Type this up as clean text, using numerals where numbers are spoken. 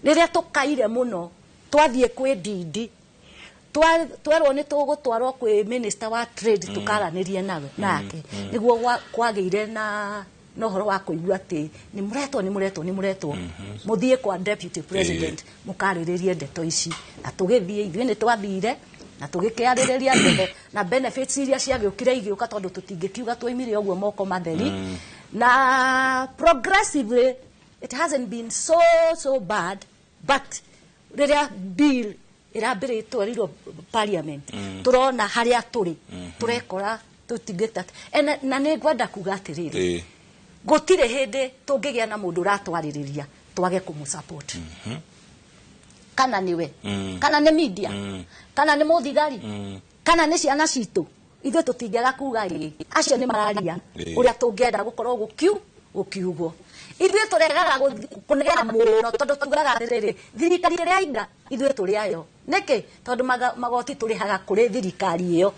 riria tukaire muno twathie kwi Ndindi twerwo ni tugutwarwo kwi minister wa trade tukaranirie nake niguo kwageire na horo wa kuigua ati ni muretwo muthie kwa deputy president mukariririe ndeto ici na tugithie ithuĩ ni twathire na tugikiaririria ndeto na benefits iria ciagiukire igiuka tondu tutingikiuga twaimire ogwo moko matheri na progressively it hasn't been so bad, but riria bill irambire twarirwo parliament turona haria turi turekora tutingita na ni ngwenda kuga atiriri gutire hindi tungigia na mundu ratwaririria twage kumusupport kana niwe kana ni media kana ni muthigari kana ni ciana citu ithuĩ tutingega kuga acio ni mararia uria tungienda gukorwo gukiugwo ithuĩ turegaga kunegera muno tondu tugaga atiriri thirikari iria inda ithuĩ turi ayo niki tondu magoti turihaga kuri thirikari iyo